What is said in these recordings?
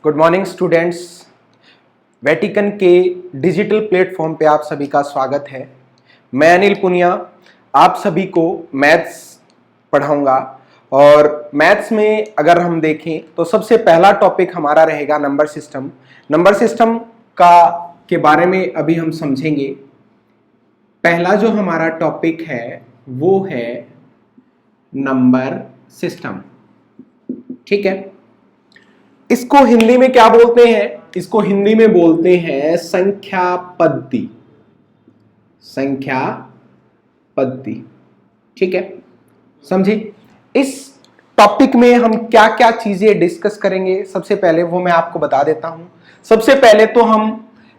Good morning students. Vatican के digital platform पे आप सभी का स्वागत है। मैं अनिल पुनिया आप सभी को मैथ्स पढ़ाऊंगा और मैथ्स में अगर हम देखें तो सबसे पहला टॉपिक हमारा रहेगा नंबर सिस्टम। नंबर सिस्टम के बारे में अभी हम समझेंगे। पहला जो हमारा टॉपिक है वो है नंबर सिस्टम। ठीक है, इसको हिंदी में क्या बोलते हैं? इसको हिंदी में बोलते हैं संख्या पद्धति। संख्या पद्धति, ठीक है, समझी? इस टॉपिक में हम क्या क्या चीजें डिस्कस करेंगे सबसे पहले वो मैं आपको बता देता हूं। सबसे पहले तो हम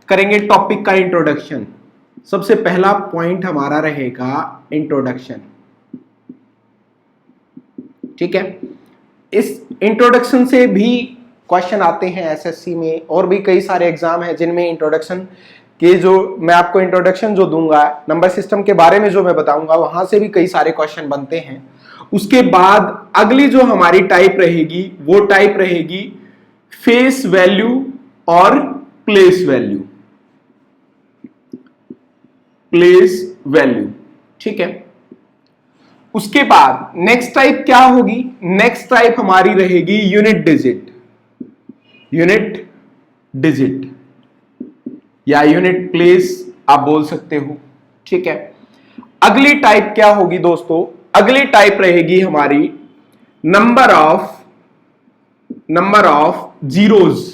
करेंगे टॉपिक का इंट्रोडक्शन। सबसे पहला पॉइंट हमारा रहेगा इंट्रोडक्शन। ठीक है, इस इंट्रोडक्शन से भी क्वेश्चन आते हैं एसएससी में और भी कई सारे एग्जाम हैं जिनमें इंट्रोडक्शन के जो मैं आपको इंट्रोडक्शन जो दूंगा नंबर सिस्टम के बारे में जो मैं बताऊंगा वहां से भी कई सारे क्वेश्चन बनते हैं। उसके बाद अगली जो हमारी टाइप रहेगी वो टाइप रहेगी फेस वैल्यू और प्लेस वैल्यू। प्लेस वैल्यू, ठीक है। उसके बाद नेक्स्ट टाइप क्या होगी? नेक्स्ट टाइप हमारी रहेगी यूनिट डिजिट। यूनिट डिजिट या यूनिट प्लेस आप बोल सकते हो, ठीक है। अगली टाइप क्या होगी दोस्तों? अगली टाइप रहेगी हमारी नंबर ऑफ जीरोज।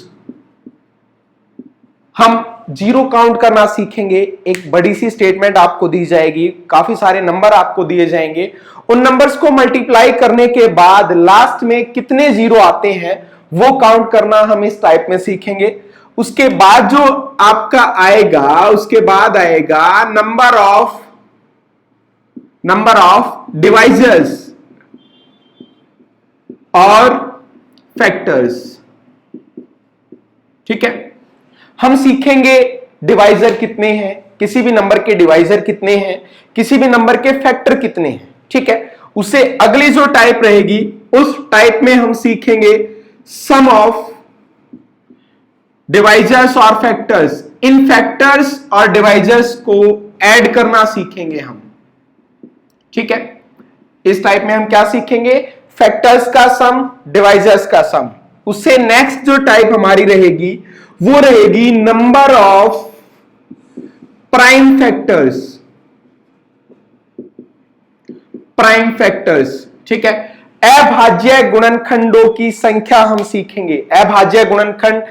हम जीरो काउंट करना सीखेंगे। एक बड़ी सी स्टेटमेंट आपको दी जाएगी, काफी सारे नंबर आपको दिए जाएंगे, उन नंबर्स को मल्टीप्लाई करने के बाद लास्ट में कितने जीरो आते हैं वो काउंट करना हम इस टाइप में सीखेंगे। उसके बाद जो आपका आएगा उसके बाद आएगा नंबर ऑफ डिवाइजर्स और फैक्टर्स, ठीक है। हम सीखेंगे डिवाइजर कितने हैं, किसी भी नंबर के डिवाइजर कितने हैं, किसी भी नंबर के फैक्टर कितने हैं, ठीक है। उसे अगली जो टाइप रहेगी उस टाइप में हम सीखेंगे सम ऑफ डिवाइजर्स और फैक्टर्स। इन फैक्टर्स और डिवाइजर्स को ऐड करना सीखेंगे हम, ठीक है। इस टाइप में हम क्या सीखेंगे? फैक्टर्स का सम, डिवाइजर्स का सम। उससे नेक्स्ट जो टाइप हमारी रहेगी वो रहेगी number of prime factors. Prime factors, ठीक है। अभाज्य गुणनखंडों की संख्या हम सीखेंगे। अभाज्य गुणनखंड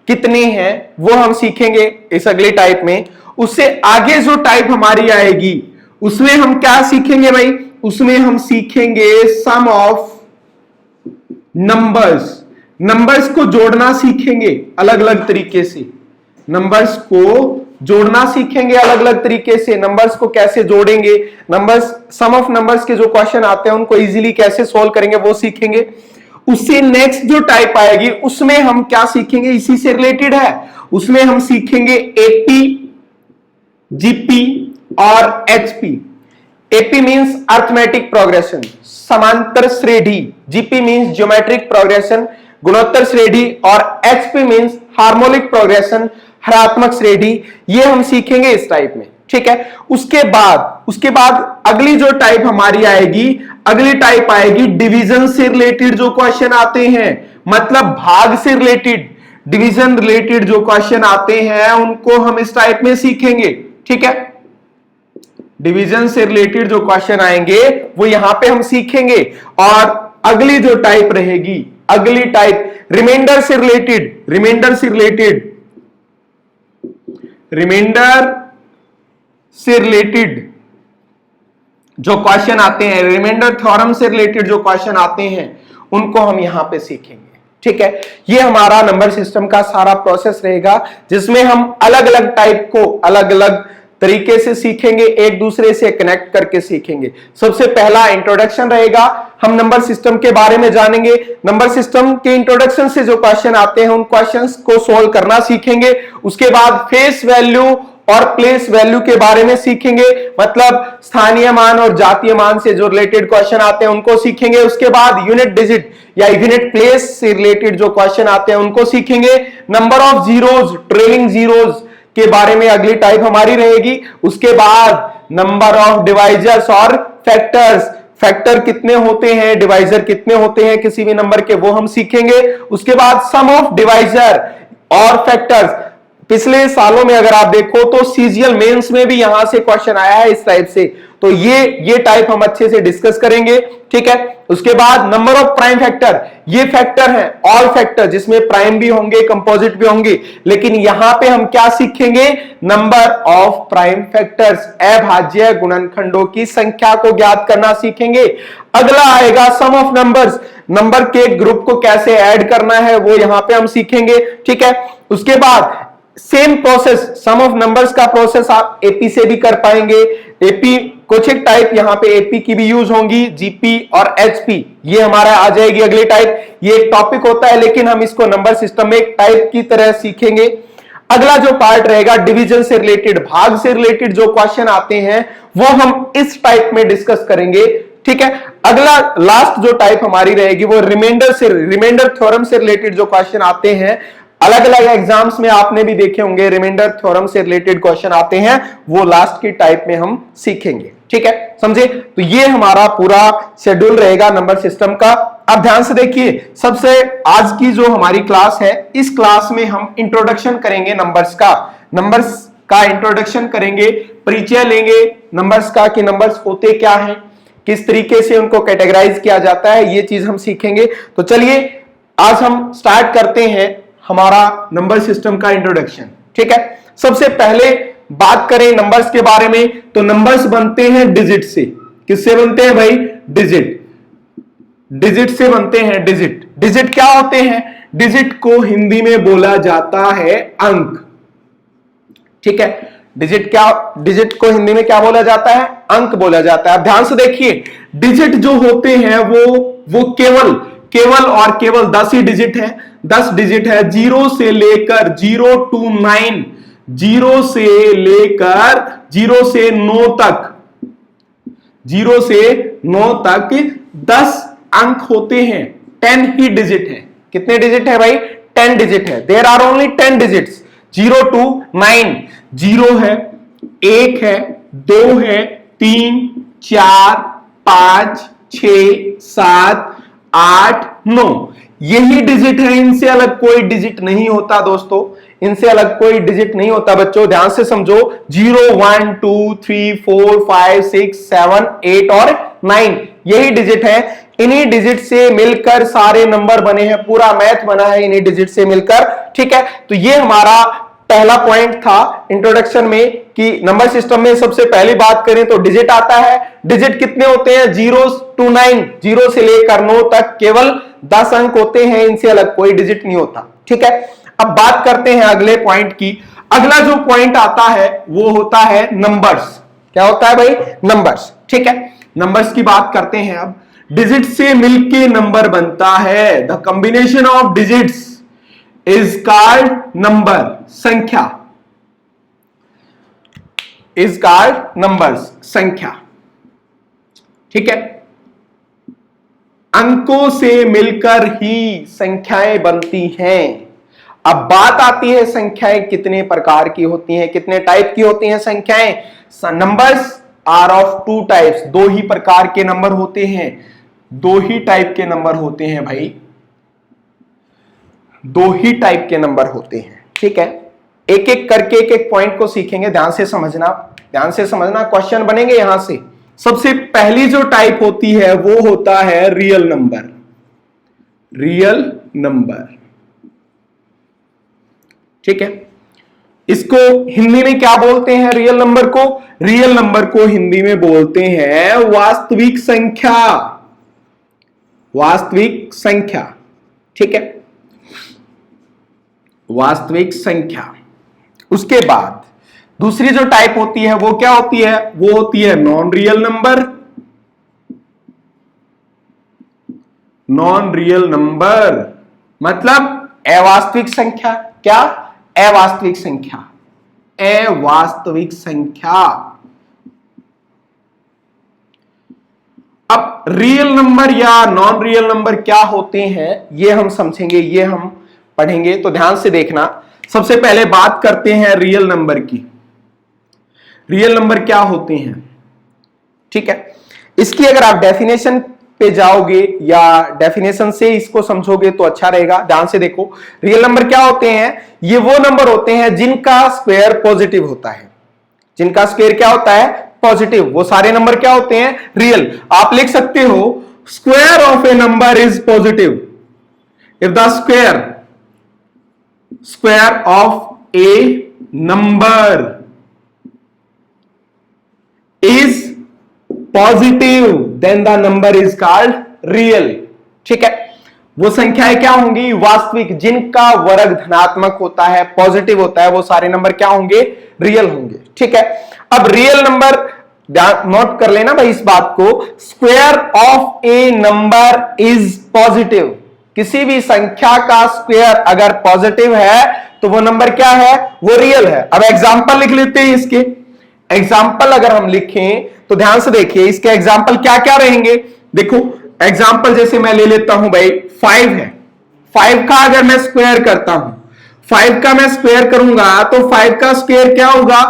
कितने हैं वो हम सीखेंगे इस अगली टाइप में। उससे आगे जो टाइप हमारी आएगी उसमें हम क्या सीखेंगे भाई? उसमें हम सीखेंगे सम ऑफ नंबर्स। नंबर्स को जोड़ना सीखेंगे अलग अलग तरीके से। नंबर्स को जोड़ना सीखेंगे अलग अलग तरीके से। नंबर्स को कैसे जोड़ेंगे, नंबर्स, सम ऑफ नंबर्स के जो क्वेश्चन आते हैं उनको इजीली कैसे सोल्व करेंगे वो सीखेंगे। उससे नेक्स्ट जो टाइप आएगी उसमें हम क्या सीखेंगे? इसी से रिलेटेड है, उसमें हम सीखेंगे एपी, जीपी और HP. AP means arithmetic progression, समांतर श्रेणी। जीपी मींस ज्योमेट्रिक प्रोग्रेशन, गुणोत्तर श्रेणी। और एचपी मींस हार्मोनिक प्रोग्रेशन, हरात्मक श्रेणी। ये हम सीखेंगे इस टाइप में, ठीक है। उसके बाद अगली जो टाइप हमारी आएगी, अगली टाइप आएगी डिवीजन से रिलेटेड जो क्वेश्चन आते हैं, मतलब भाग से रिलेटेड, डिवीजन रिलेटेड जो क्वेश्चन आते हैं उनको हम इस टाइप में सीखेंगे, ठीक है। डिवीजन से रिलेटेड जो क्वेश्चन आएंगे वो यहां पे हम सीखेंगे। और अगली जो टाइप रहेगी, अगली टाइप रिमाइंडर से रिलेटेड जो क्वेश्चन आते हैं, रिमाइंडर थ्योरम से रिलेटेड जो क्वेश्चन आते हैं उनको हम यहां पे सीखेंगे, ठीक है। ये हमारा नंबर सिस्टम का सारा प्रोसेस रहेगा जिसमें हम अलग अलग टाइप को अलग अलग तरीके से सीखेंगे, एक दूसरे से कनेक्ट करके सीखेंगे। सबसे पहला इंट्रोडक्शन रहेगा, हम नंबर सिस्टम के बारे में जानेंगे। नंबर सिस्टम के इंट्रोडक्शन से जो क्वेश्चन आते हैं उन क्वेश्चंस को सोल्व करना सीखेंगे। उसके बाद फेस वैल्यू और प्लेस वैल्यू के बारे में सीखेंगे, मतलब स्थानीय मान और जातीय मान से जो रिलेटेड क्वेश्चन आते हैं उनको सीखेंगे। उसके बाद यूनिट डिजिट या यूनिट प्लेस से रिलेटेड जो क्वेश्चन आते हैं उनको सीखेंगे। Number of zeros, trailing zeros के बारे में अगली टाइप हमारी रहेगी। उसके बाद नंबर ऑफ डिवाइजर्स और फैक्टर्स, फैक्टर कितने होते हैं, डिवाइजर कितने होते हैं किसी भी नंबर के, वो हम सीखेंगे। उसके बाद सम ऑफ डिवाइजर और फैक्टर्स, पिछले सालों में अगर आप देखो तो सीजीएल मेंस में भी यहां से क्वेश्चन आया है इस टाइप से, तो ये टाइप हम अच्छे से डिस्कस करेंगे, ठीक है। उसके बाद नंबर ऑफ प्राइम फैक्टर, ये फैक्टर है ऑल फैक्टर जिसमें प्राइम भी होंगे कंपोजिट भी होंगे, लेकिन यहां पे हम क्या सीखेंगे, नंबर ऑफ प्राइम फैक्टर्स, अभाज्य गुणनखंडों की संख्या को ज्ञात करना सीखेंगे। अगला आएगा सम ऑफ नंबर्स, नंबर के ग्रुप को कैसे ऐड करना है वो यहां पे हम सीखेंगे, ठीक है। उसके बाद same process, sum of numbers का प्रोसेस आप एपी से भी कर पाएंगे। एपी कुछ एक टाइप यहां पे एपी की भी यूज होंगी, जीपी और एचपी, ये हमारा आ जाएगी अगली टाइप। ये एक टॉपिक होता है लेकिन हम इसको नंबर सिस्टम में एक टाइप की तरह सीखेंगे। अगला जो पार्ट रहेगा डिवीजन से रिलेटेड, भाग से रिलेटेड जो क्वेश्चन आते हैं वो हम इस टाइप में डिस्कस करेंगे, ठीक है। अगला लास्ट जो टाइप हमारी रहेगी वो रिमाइंडर थ्योरम से रिलेटेड जो क्वेश्चन आते हैं, अलग अलग एग्जाम्स में आपने भी देखे होंगे रिमाइंडर थ्योरम से रिलेटेड क्वेश्चन आते हैं, वो लास्ट की टाइप में हम सीखेंगे, ठीक है, समझे। तो ये हमारा पूरा शेड्यूल रहेगा नंबर सिस्टम का। अब ध्यान से देखिए, सबसे आज की जो हमारी क्लास है, इस क्लास में हम इंट्रोडक्शन करेंगे नंबर्स का इंट्रोडक्शन करेंगे, परिचय लेंगे नंबर्स का कि नंबर्स होते क्या हैं, किस तरीके से उनको कैटेगराइज किया जाता है, ये चीज हम सीखेंगे। तो चलिए आज हम स्टार्ट करते हैं हमारा नंबर सिस्टम का इंट्रोडक्शन, ठीक है। सबसे पहले बात करें नंबर्स के बारे में, तो नंबर्स बनते हैं डिजिट से। किससे बनते हैं भाई, डिजिट से बनते हैं। डिजिट क्या होते हैं, डिजिट को हिंदी में बोला जाता है अंक, ठीक है। डिजिट को हिंदी में क्या बोला जाता है, अंक बोला जाता है। अब ध्यान से देखिए, डिजिट जो होते हैं वो केवल 10 ही डिजिट है, 10 डिजिट है, 0 से लेकर 0 to 9, 0 से लेकर 0 से 9 तक, 0 से 9 तक 10 अंक होते हैं, 10 ही डिजिट है। कितने डिजिट है भाई, 10 डिजिट है। There are only 10 digits, 0 to 9, 0 है, 1 है, 2 है, 3, 4, 5, 6, 7, 8, 9, यही डिजिट है, इनसे अलग कोई डिजिट नहीं होता दोस्तों, इनसे अलग कोई डिजिट नहीं होता बच्चों, ध्यान से समझो। 0, 1, 2, 3, 4, 5, 6, 7, 8 और 9 यही डिजिट है। इन्हीं डिजिट से मिलकर सारे नंबर बने हैं, पूरा मैथ बना है इन्हीं डिजिट से मिलकर, ठीक है। तो ये हमारा पहला पॉइंट था इंट्रोडक्शन में कि नंबर सिस्टम में सबसे पहली बात करें तो डिजिट आता है। डिजिट कितने होते हैं, 0 to 9, 0 से लेकर 9 तक केवल 10 अंक होते हैं, इनसे अलग कोई डिजिट नहीं होता, ठीक है। अब बात करते हैं अगले पॉइंट की। अगला जो पॉइंट आता है वो होता है नंबर्स। क्या होता है भाई, नंबर्स, ठीक है। नंबर्स की बात करते हैं अब। डिजिट से मिलके नंबर बनता है, the combination of digits is called number, संख्या, इज कॉल्ड नंबर्स, संख्या, ठीक है। अंकों से मिलकर ही संख्याएं बनती हैं। अब बात आती है संख्याएं कितने प्रकार की होती हैं, कितने टाइप की होती हैं संख्याएं। नंबर्स आर ऑफ 2 टाइप्स, 2 ही प्रकार के नंबर होते हैं, 2 ही टाइप के नंबर होते हैं भाई, 2 ही टाइप के नंबर होते हैं, ठीक है। एक एक करके एक एक पॉइंट को सीखेंगे, ध्यान से समझना, क्वेश्चन बनेंगे यहां से। सबसे पहली जो टाइप होती है वो होता है रियल नंबर, ठीक है। इसको हिंदी में क्या बोलते हैं, रियल नंबर को हिंदी में बोलते हैं वास्तविक संख्या, ठीक है, वास्तविक संख्या। उसके बाद दूसरी जो टाइप होती है वो क्या होती है, वो होती है नॉन रियल नंबर, मतलब अवास्तविक संख्या। क्या, अवास्तविक संख्या, अवास्तविक संख्या। अब रियल नंबर या नॉन रियल नंबर क्या होते हैं ये हम समझेंगे, ये हम पढ़ेंगे, तो ध्यान से देखना। सबसे पहले बात करते हैं रियल नंबर की। रियल नंबर क्या होते हैं, ठीक है। इसकी अगर आप डेफिनेशन पे जाओगे या डेफिनेशन से इसको समझोगे तो अच्छा रहेगा। ध्यान से देखो, रियल नंबर क्या होते हैं, ये वो नंबर होते हैं जिनका स्क्वायर पॉजिटिव होता है। जिनका स्क्वायर क्या होता है, पॉजिटिव, वो सारे नंबर क्या होते हैं, रियल। आप लिख सकते हो square of A number is positive if the square of A number is positive then the number is called real। ठीक है, वो संख्याएं क्या होंगी, वास्तविक, जिनका वर्ग धनात्मक होता है, पॉजिटिव होता है, वो सारे नंबर क्या होंगे, रियल होंगे। ठीक है, अब रियल नंबर नोट कर लेना भाई इस बात को, square of A number is positive. किसी भी संख्या का स्क्वायर अगर पॉजिटिव है तो वो नंबर क्या है, वो रियल है। अब एग्जांपल लिख लेते हैं इसके। एग्जाम्पल अगर हम लिखें तो ध्यान से देखिए, इसके एग्जाम्पल क्या क्या रहेंगे। देखो एग्जाम्पल जैसे मैं ले लेता हूं भाई, 5 है, 5 का अगर मैं स्क्वायर करता हूं, 5 का मैं स्क्वायर करूंगा तो 5 का स्क्वायर क्या होगा,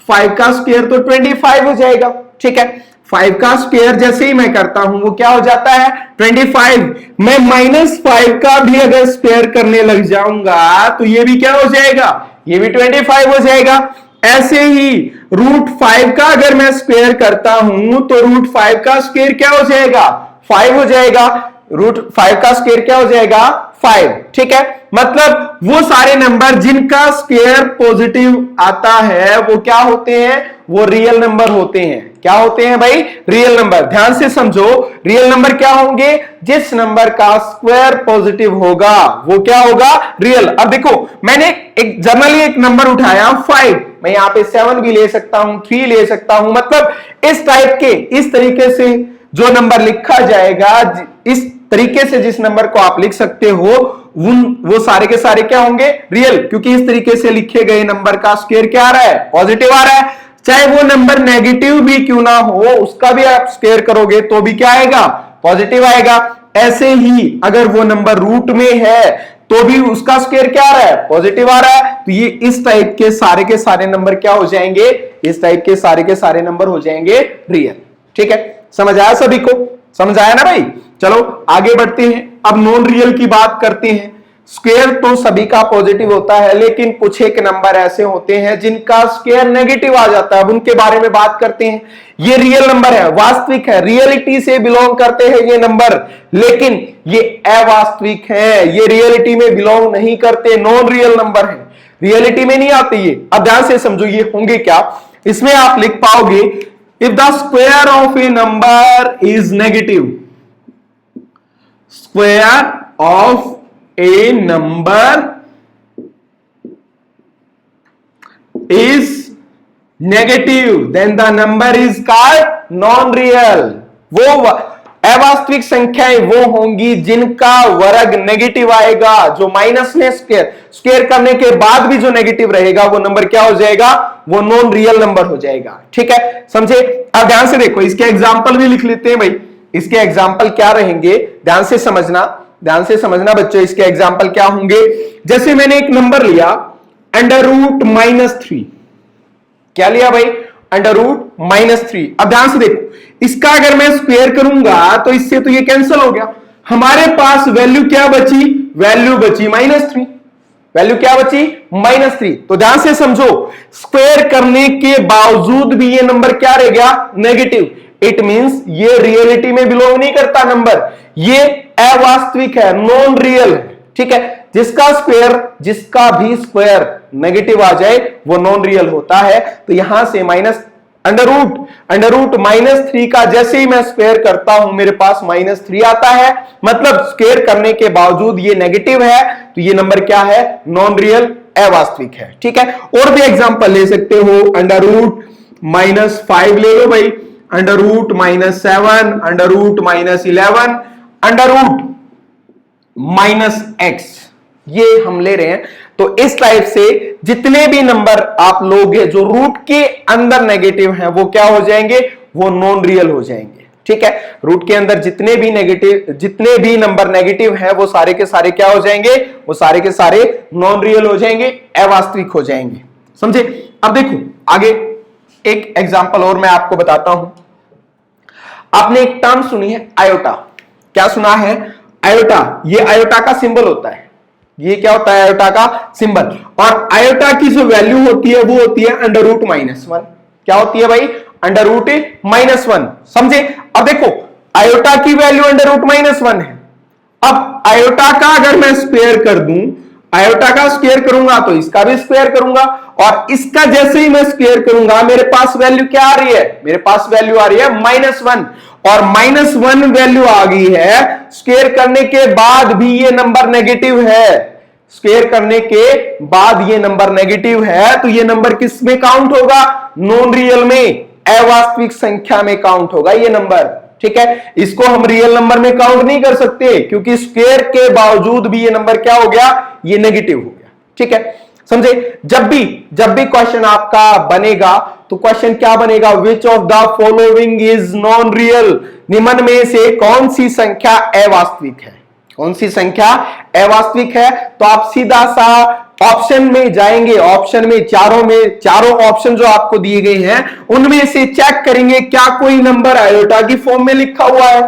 5 का स्क्वायर तो 25 हो जाएगा। ठीक है, 5 का स्क्वायर जैसे ही मैं करता हूं वो क्या हो जाता है, 25। मैं -5 का भी अगर स्क्वायर करने लग जाऊंगा तो ये भी क्या हो जाएगा, ये भी 25 हो जाएगा। ऐसे ही √5 का अगर मैं स्क्वायर करता हूं तो √5 का स्क्वायर क्या हो जाएगा, 5 हो जाएगा। √5 का स्क्वायर क्या हो जाएगा, 5। ठीक है, मतलब वो सारे नंबर जिनका स्क्वायर पॉजिटिव आता है वो क्या होते हैं, वो रियल नंबर होते हैं। क्या होते हैं भाई, रियल नंबर। ध्यान से समझो, रियल नंबर क्या होंगे, जिस नंबर का स्क्वायर पॉजिटिव होगा वो क्या होगा, रियल। अब देखो मैंने एक जनरली एक नंबर उठाया 5, मैं यहां पे 7 भी ले सकता हूं, 3 ले सकता हूं, मतलब इस टाइप के, इस तरीके से जो नंबर लिखा जाएगा, इस तरीके से जिस नंबर को आप लिख सकते हो वो सारे के सारे क्या होंगे, रियल, क्योंकि इस तरीके से लिखे गए नंबर का स्क्वायर क्या आ रहा है, पॉजिटिव आ रहा है। चाहे वो नंबर नेगेटिव भी क्यों ना हो, उसका भी आप स्क्वायर करोगे तो भी क्या आएगा, पॉजिटिव आएगा। ऐसे ही अगर वो नंबर रूट में है तो भी उसका स्क्वायर क्या आ रहा है, पॉजिटिव आ रहा है। तो ये इस टाइप के सारे नंबर क्या हो जाएंगे, इस टाइप के सारे नंबर हो जाएंगे रियल। ठीक है, समझ आया सभी को, समझ आया ना भाई। चलो आगे बढ़ते हैं, अब नॉन रियल की बात करते हैं। स्क्वायर तो सभी का पॉजिटिव होता है, लेकिन कुछ एक नंबर ऐसे होते हैं जिनका स्क्वायर नेगेटिव आ जाता है, अब उनके बारे में बात करते हैं। ये रियल नंबर है, वास्तविक है, रियलिटी से बिलोंग करते हैं ये नंबर, लेकिन ये अवास्तविक है, ये रियलिटी में बिलोंग नहीं करते, नॉन रियल नंबर है, रियलिटी में नहीं आते ये। अब ध्यान से समझो ये होंगे क्या, इसमें आप लिख पाओगे, if the square of A number is negative, square of a number is negative then the number is called non-real। वो अवास्तविक संख्याएं वो होंगी जिनका वर्ग नेगेटिव आएगा, जो माइनस में स्क्वायर करने के बाद भी जो नेगेटिव रहेगा वो नंबर क्या हो जाएगा, वो नॉन रियल नंबर हो जाएगा। ठीक है, समझे। अब ध्यान से देखो, इसके एग्जाम्पल भी लिख लेते हैं भाई। इसके एग्जाम्पल क्या रहेंगे, ध्यान से समझना, ध्यान से समझना बच्चों। इसके एग्जाम्पल क्या होंगे, जैसे मैंने एक नंबर लिया √-3, क्या लिया भाई, √-3। अब ध्यान से देखो, इसका अगर मैं स्क्वायर करूंगा तो इससे तो ये कैंसिल हो गया, हमारे पास वैल्यू क्या बची, वैल्यू बची -3, वैल्यू क्या बची, -3। तो ध्यान से समझो, स्क्वायर करने के बावजूद भी ये नंबर क्या रह गया, नेगेटिव। इट मींस ये रियलिटी में बिलोंग नहीं करता नंबर, ये अवास्तविक है, नॉन रियल है। ठीक है, जिसका जिसका भी स्क्वायर नेगेटिव आ जाए वो नॉन रियल होता है। तो यहां से √-3 का जैसे ही मैं स्क्वायर करता हूं मेरे पास -3 आता है, मतलब स्क्वायर करने के बावजूद ये नेगेटिव है, तो ये नंबर क्या है, नॉन रियल, अवास्तविक है। ठीक है, और भी एग्जांपल ले सकते हो, √-5 ले लो भाई, √-7, √-11, √-x। ये हम ले रहे हैं। तो इस टाइप से जितने भी नंबर आप लोगे जो रूट के अंदर नेगेटिव हैं वो क्या हो जाएंगे, वो नॉन रियल हो जाएंगे। ठीक है, रूट के अंदर जितने भी नंबर नेगेटिव हैं वो सारे के सारे क्या हो जाएंगे, वो सारे के सारे नॉन रियल हो जाएंगे, अवास्तविक हो जाएंगे। समझे? अब देखो आगे एक एग्जांपल और मैं आपको बताता हूं। आपने एक टर्म सुनी है आयोटा, क्या सुना है? आयोटा। ये आयोटा का सिंबल होता है, ये क्या होता है? आयोटा का सिंबल। और आयोटा की जो वैल्यू होती है वो होती है अंडर रूट -1। क्या होती है भाई? Under root -1। समझे? अब देखो आयोटा की वैल्यू अंडर रूट -1 है। अब आयोटा का अगर मैं स्क्वायर कर दूं, आयोटा का स्क्वायर करूंगा तो इसका भी स्क्वायर करूंगा, और इसका जैसे ही मैं स्क्वायर करूंगा मेरे पास वैल्यू क्या आ रही है? मेरे पास वैल्यू आ रही है -1। और -1 वैल्यू आ गई है, स्क्वायर करने के बाद भी ये नंबर नेगेटिव है। स्क्वायर करने के बाद ये नंबर नेगेटिव है, तो ये नंबर किस में काउंट होगा? नॉन रियल में, अवास्तविक संख्या में काउंट होगा ये नंबर। ठीक है, इसको हम रियल नंबर में काउंट नहीं कर सकते क्योंकि स्क्वायर के बावजूद भी ये नंबर क्या हो गया? ये नेगेटिव हो गया। ठीक है, समझे? जब भी क्वेश्चन आपका बनेगा तो क्वेश्चन क्या बनेगा? Which of the following is non real? निम्न में से कौन सी संख्या अवास्तविक है? कौन सी संख्या अवास्तविक है? तो आप सीधा सा ऑप्शन में जाएंगे, ऑप्शन में चारों ऑप्शन जो आपको दिए गए हैं उनमें से चेक करेंगे क्या कोई नंबर आयोटा की फॉर्म में लिखा हुआ है।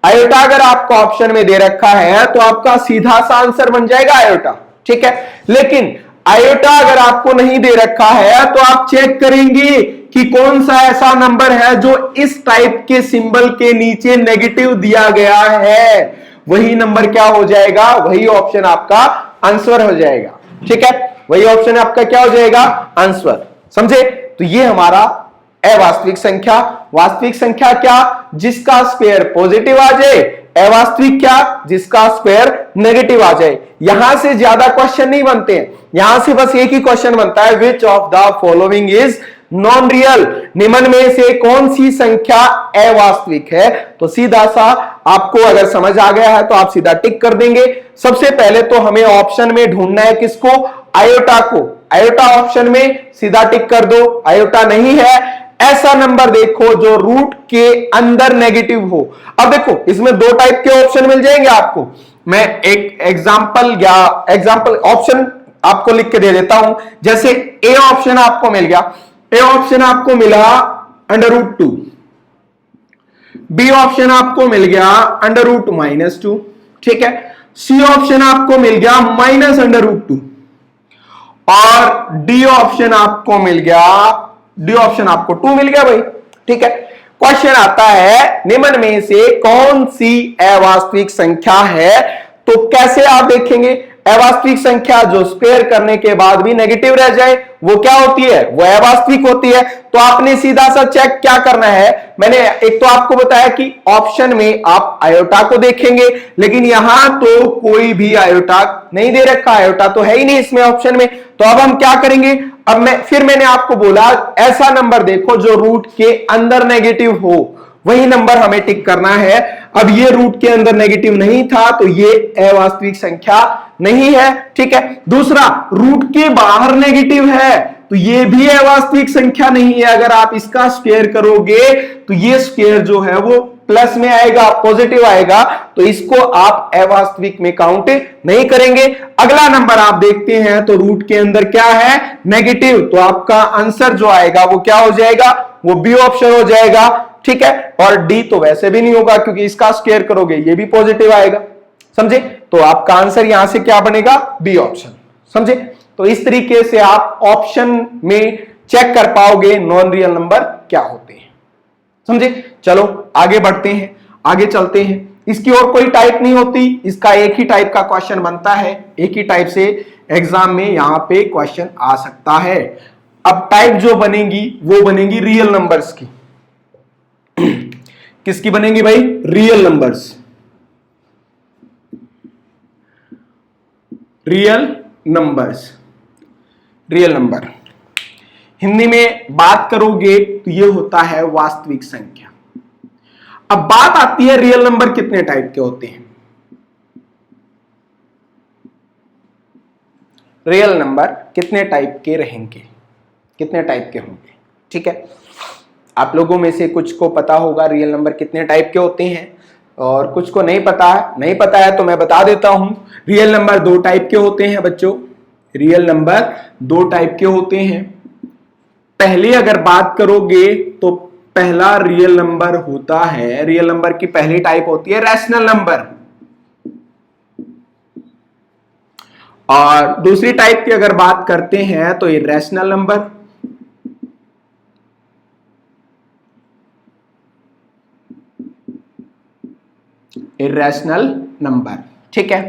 आयोटा अगर आपको ऑप्शन में दे रखा है तो आपका सीधा सा आंसर बन जाएगा आयोटा। ठीक है, लेकिन आयोटा अगर आपको नहीं दे रखा है तो आप चेक करेंगे कि कौन सा ऐसा नंबर है जो इस टाइप के सिंबल के नीचे नेगेटिव दिया गया है, वही नंबर क्या हो जाएगा? वही ऑप्शन आपका आंसर हो जाएगा। ठीक है, वही ऑप्शन आपका क्या हो जाएगा? आंसर। समझे? तो ये हमारा अवास्तविक संख्या। वास्तविक संख्या क्या? जिसका स्क्वायर पॉजिटिव आ जाए। अवास्तविक क्या? जिसका स्क्वायर नेगेटिव आ जाए। यहां से ज्यादा क्वेश्चन नहीं बनते हैं, यहां से बस एक ही क्वेश्चन बनता है, which of the following is non real? निम्न में से कौन सी संख्या अवास्तविक है? तो सीधा सा आपको अगर समझ आ गया है तो आप सीधा टिक कर देंगे। सबसे पहले तो हमें ऑप्शन में ढूंढना है किसको? आयोटा को। आयोटा ऑप्शन में सीधा टिक कर दो। आयोटा नहीं है, ऐसा नंबर देखो जो रूट के अंदर नेगेटिव हो। अब देखो इसमें दो टाइप के ऑप्शन मिल जाएंगे आपको। मैं एक एग्जाम्पल ऑप्शन आपको लिख के दे देता हूं। जैसे ए ऑप्शन आपको मिल गया, ए ऑप्शन आपको मिला √2, बी ऑप्शन आपको मिल गया √-2। ठीक है, सी ऑप्शन आपको मिल गया -√2 और डी ऑप्शन आपको मिल गया, डी ऑप्शन आपको 2 मिल गया भाई। ठीक है, क्वेश्चन आता है निम्न में से कौन सी अवास्तविक संख्या है? तो कैसे आप देखेंगे? अवास्तविक संख्या जो स्क्वायर करने के बाद भी नेगेटिव रह जाए वो क्या होती है? वो अवास्तविक होती है। तो आपने सीधा सा चेक क्या करना है? मैंने एक तो आपको बताया कि ऑप्शन में आप आयोटा को देखेंगे, लेकिन यहां तो कोई भी आयोटा नहीं दे रखा, आयोटा तो है ही नहीं इसमें ऑप्शन में। तो अब हम क्या करेंगे? अब मैंने आपको बोला ऐसा नंबर देखो जो रूट के अंदर नेगेटिव हो, वही नंबर हमें टिक करना है। अब ये रूट के अंदर नेगेटिव नहीं था तो ये अवास्तविक संख्या नहीं है। ठीक है, दूसरा रूट के बाहर नेगेटिव है तो ये भी अवास्तविक संख्या नहीं है। अगर आप इसका स्क्वायर करोगे तो ये स्क्वायर जो है वो प्लस में आएगा, पॉजिटिव आएगा, तो इसको आप अवास्तविक में काउंट नहीं करेंगे। अगला नंबर आप देखते हैं तो रूट के अंदर क्या है? नेगेटिव। तो आपका आंसर जो आएगा वो क्या हो जाएगा? वो बी ऑप्शन हो जाएगा। ठीक है, और डी तो वैसे भी नहीं होगा क्योंकि इसका स्क्वायर करोगे ये भी पॉजिटिव आएगा। समझे? तो आपका आंसर यहां से क्या बनेगा? B option. समझे? तो इस तरीके से आप ऑप्शन में चेक कर पाओगे नॉन रियल नंबर क्या होते हैं। समझे? चलो आगे बढ़ते हैं, आगे चलते हैं। इसकी और कोई टाइप नहीं होती, इसका एक ही टाइप का क्वेश्चन बनता है, एक ही टाइप से एग्जाम में यहां पे क्वेश्चन आ सकता है। अब टाइप जो बनेगी वो बनेगी रियल नंबर्स की। किसकी बनेगी भाई? Real numbers. Real number Hindi में बात करोगे तो ये होता है वास्तविक संख्या। अब बात आती है रियल नंबर कितने टाइप के होते हैं। रियल नंबर कितने टाइप के रहेंगे, कितने टाइप के होंगे। ठीक है, आप लोगों में से कुछ को पता होगा रियल नंबर कितने टाइप के होते हैं और कुछ को नहीं पता है तो मैं बता देता हूं। रियल नंबर दो टाइप के होते हैं बच्चों, रियल नंबर दो टाइप के होते हैं। पहले अगर बात करोगे तो पहला रियल नंबर होता है, रियल नंबर की पहली टाइप होती है रैशनल नंबर, और दूसरी टाइप की अगर बात करते हैं तो इरैशनल नंबर। इरैशनल नंबर, ठीक है।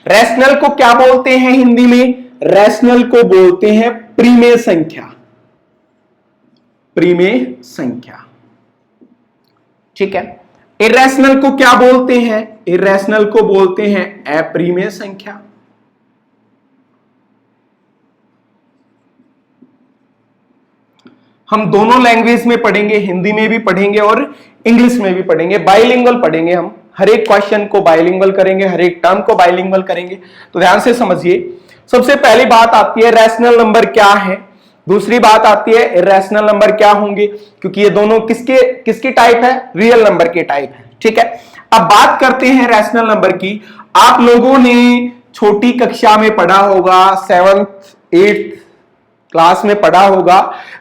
रैशनल को क्या बोलते हैं हिंदी में? रैशनल को बोलते हैं प्रीमेय संख्या, प्रीमेय संख्या, ठीक है। इरैशनल को क्या बोलते हैं? इरैशनल को बोलते हैं अप्रीमेय संख्या। हम दोनों लैंग्वेज में पढ़ेंगे, हिंदी में भी पढ़ेंगे और इंग्लिश में भी पढ़ेंगे, बाइलिंगुअल पढ़ेंगे हम। हर एक क्वेश्चन को बाइलिंगुअल करेंगे, हर एक टर्म को बाइलिंगुअल करेंगे। तो ध्यान से समझिए। सबसे पहली बात आती है रैशनल नंबर क्या है, दूसरी बात आती है इरैशनल नंबर क्या होंगे, क्योंकि ये दोनों किसकी टाइप है? रियल नंबर के टाइप है, ठीक है। अब बात करते हैं रैशनल नंबर की। आप लोगों ने छोटी कक्षा में पढ़ा होगा, 7th 8th क्लास में पढ़ा होगा,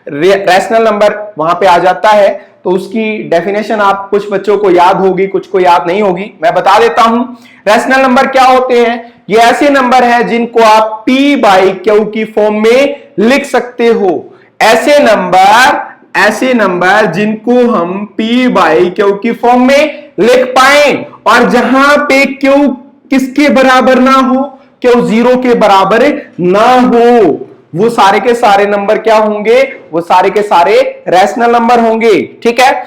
रैशनल नंबर वहां पे आ जाता है। तो उसकी डेफिनेशन आप कुछ बच्चों को याद होगी, कुछ को याद नहीं होगी, मैं बता देता हूं। रैशनल नंबर क्या होते हैं? ये ऐसे नंबर हैं जिनको आप P बाई Q की फॉर्म में लिख सकते हो। ऐसे नंबर जिनको हम P बाई Q की फॉर्म में लिख पाए, और जहां पे Q किसके बराबर ना हो, Q 0 के बराबर ना हो, वो सारे के सारे नंबर क्या होंगे? वो सारे के सारे रैशनल नंबर होंगे, ठीक है।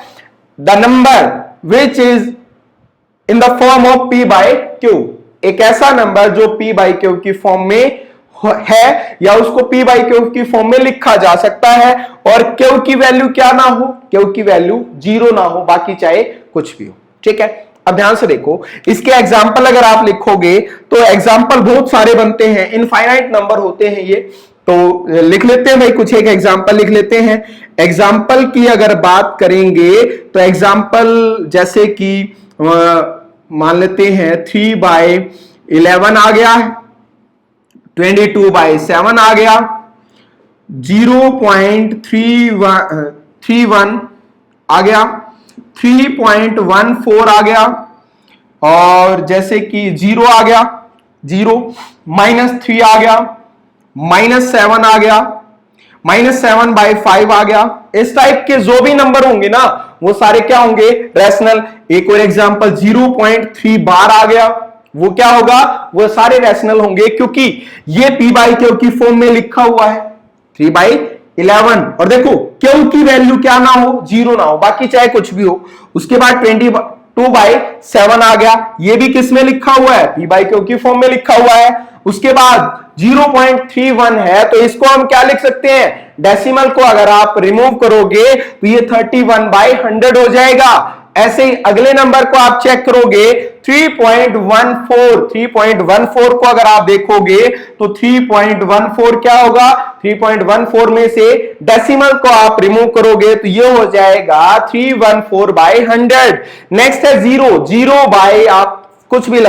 The number which is in the form of P by Q, एक ऐसा नंबर जो P बाई Q की फॉर्म में है या उसको P बाई Q की फॉर्म में लिखा जा सकता है, और Q की वैल्यू क्या ना हो? Q की वैल्यू 0 ना हो, बाकी चाहे कुछ भी हो, ठीक है। अब ध्यान से देखो, इसके एग्जाम्पल अगर आप लिखोगे तो एग्जाम्पल बहुत सारे बनते हैं, इनफाइनाइट नंबर होते हैं ये। तो लिख लेते हैं भाई, कुछ एक एग्जाम्पल लिख लेते हैं। एग्जाम्पल की अगर बात करेंगे तो एग्जाम्पल जैसे कि मान लेते हैं 3 बाई 11 आ गया, 22 बाई 7 आ गया, 0.31 आ गया, 3.14 आ गया, और जैसे कि 0 आ गया, 0, -3 आ गया, -7 आ गया, -7 बाई 5 आ गया। इस टाइप के जो भी नंबर होंगे ना, वो सारे क्या होंगे? रैशनल। एक और एग्जांपल 0.3 बार आ गया, वो क्या होगा? वो सारे रैशनल होंगे, क्योंकि ये P बाई Q की फॉर्म में लिखा हुआ है 3 बाई 11, और देखो Q की वैल्यू क्या ना हो? 0 ना हो, बाकी चाहे कुछ भी हो। उसके बाद 22 बाई 7 आ गया, ये भी किस में लिखा हुआ है? P बाई Q की फॉर्म में लिखा हुआ है। उसके बाद 0.31 है, तो इसको हम क्या लिख सकते हैं? डेसिमल को अगर आप रिमूव करोगे तो ये 31 बाई 100 हो जाएगा। ऐसे ही अगले नंबर को आप चेक करोगे, 3.14 को अगर आप देखोगे तो 3.14 क्या होगा? 3.14 में से डेसिमल को आप रिमूव करोगे तो ये हो जाएगा 314 बाई 100। नेक्स्ट है 0 बाई, आप कुछ भी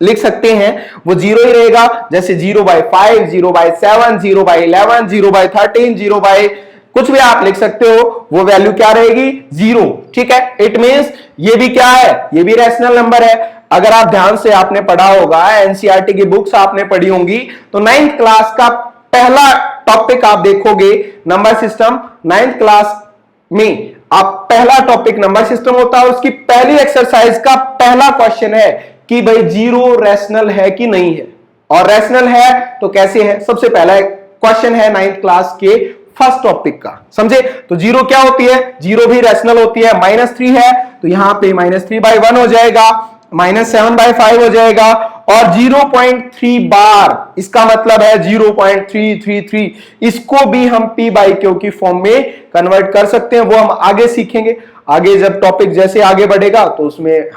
लिख सकते हैं, वो 0 ही रहेगा, जैसे 0 by 5, 0 by 7, 0 by 11, 0 by 13, 0 by कुछ भी आप लिख सकते हो, वो वैल्यू क्या रहेगी? 0, ठीक है। इट मींस ये भी क्या है? ये भी रैशनल नंबर है। अगर आप ध्यान से आपने पढ़ा होगा, एनसीईआरटी की बुक्स आपने पढ़ी होंगी, तो 9th क्लास का पहला टॉपिक आप देखोगे नंबर सिस्टम। 9th क्लास में आप पहला टॉपिक नंबर सिस्टम होता है, उसकी पहली एक्सरसाइज का पहला क्वेश्चन है कि भाई 0 रैशनल है कि नहीं है, और रैशनल है तो कैसे है? सबसे पहला क्वेश्चन है 9th क्लास के फर्स्ट टॉपिक का, समझे? तो 0 क्या होती है? 0 भी रैशनल होती है। -3 है तो यहां पे -3 बाई 1 हो जाएगा, -7/5 हो जाएगा, और 0.3 बार इसका मतलब है 0.333। इसको भी हम p बाई क्यू की फॉर्म में कन्वर्ट कर सकते हैं, वो हम आगे सीखेंगे। आगे जब टॉपिक जैसे आगे बढ़ेगा तो उसमें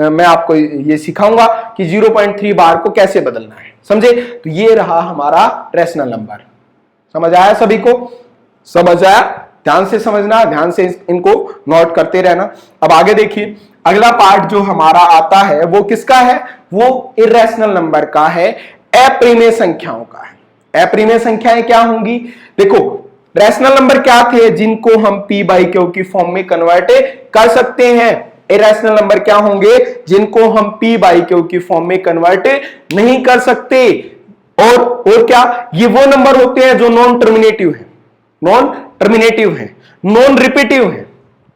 मैं आपको ये सिखाऊंगा कि 0.3 बार को कैसे बदलना है, समझे। तो ये रहा हमारा रैशनल नंबर। समझ आया सभी को? समझ आया? ध्यान से समझना, ध्यान से इनको नोट करते रहना। अब आगे देखिए, अगला पार्ट जो हमारा आता है वो किसका है? वो इर्रेशनल नंबर का है, अप्रिमेय संख्याओं का है। अप्रिमेय संख्याएं क्या होंगी? देखो, रैशनल नंबर क्या थे? जिनको हम p बाई क्यू की फॉर्म में कन्वर्ट कर सकते हैं। इरेशनल नंबर क्या होंगे? जिनको हम p बाई क्यू की फॉर्म में कन्वर्ट नहीं कर सकते। और क्या? ये वो नंबर होते हैं जो नॉन टर्मिनेटिव है, नॉन टर्मिनेटिव है, नॉन रिपीटिव है,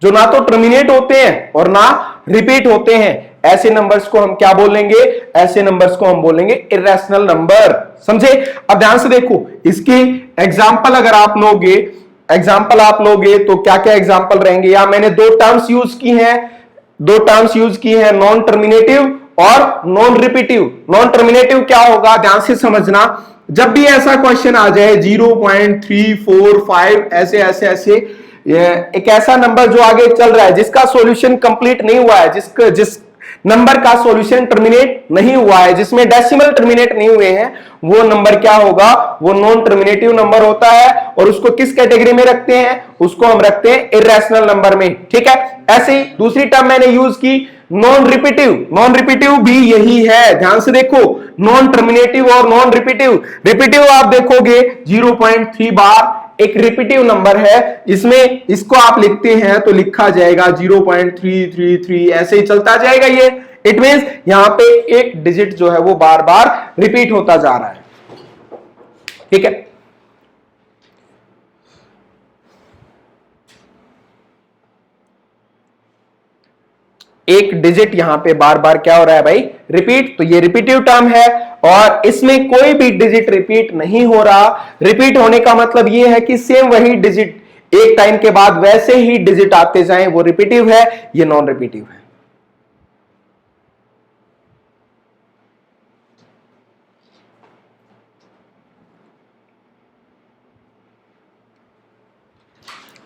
जो ना तो टर्मिनेट होते हैं और ना रिपीट होते हैं। ऐसे नंबर्स को हम क्या बोलेंगे? ऐसे नंबर्स को हम बोलेंगे इर्रेशनल नंबर। समझे? अब ध्यान से देखो, इसके एग्जाम्पल अगर आप लोगे तो क्या क्या एग्जाम्पल रहेंगे? या मैंने दो टर्म्स यूज की हैं, नॉन टर्मिनेटिव और नॉन रिपीटिव। नॉन टर्मिनेटिव क्या होगा? ध्यान से समझना, जब भी ऐसा क्वेश्चन आ जाए 0.345 ऐसे ऐसे ऐसे, एक ऐसा नंबर जो आगे चल रहा है जिसका सॉल्यूशन कंप्लीट नहीं हुआ है, जिस नंबर का सॉल्यूशन टर्मिनेट नहीं हुआ है, जिसमें डेसिमल टर्मिनेट नहीं हुए हैं, वो नंबर क्या होगा? वो नॉन टर्मिनेटिव नंबर होता है। और उसको किस कैटेगरी में रखते हैं? उसको हम रखते हैं इर्रेशनल नंबर में। ठीक है। ऐसे ही दूसरी टर्म मैंने यूज की नॉन रिपीटिव। नॉन रिपीटिव भी यही है, ध्यान से देखो, नॉन टर्मिनेटिव और नॉन रिपीटिव। रिपीटिव आप देखोगे 0.3 बार एक रिपीटिव नंबर है, इसमें इसको आप लिखते हैं तो लिखा जाएगा 0.333, ऐसे ही चलता जाएगा ये। इट मींस यहां पे एक डिजिट जो है वो बार बार रिपीट होता जा रहा है। ठीक है। एक डिजिट यहां पे बार बार क्या हो रहा है भाई? रिपीट। तो ये रिपीटिव टर्म है, और इसमें कोई भी डिजिट रिपीट नहीं हो रहा। रिपीट होने का मतलब ये है कि सेम वही डिजिट एक टाइम के बाद वैसे ही डिजिट आते जाएं, वो रिपीटिव है। ये नॉन रिपीटिव है।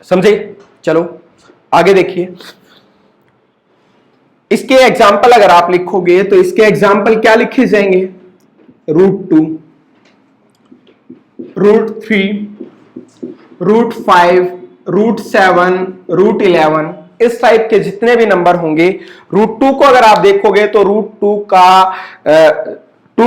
समझे? चलो आगे देखिए, इसके एग्जाम्पल अगर आप लिखोगे तो इसके एग्जाम्पल क्या लिखे जाएंगे? √2, √3, √5, √7, √11, इस टाइप के जितने भी नंबर होंगे, √2 को अगर आप देखोगे तो √2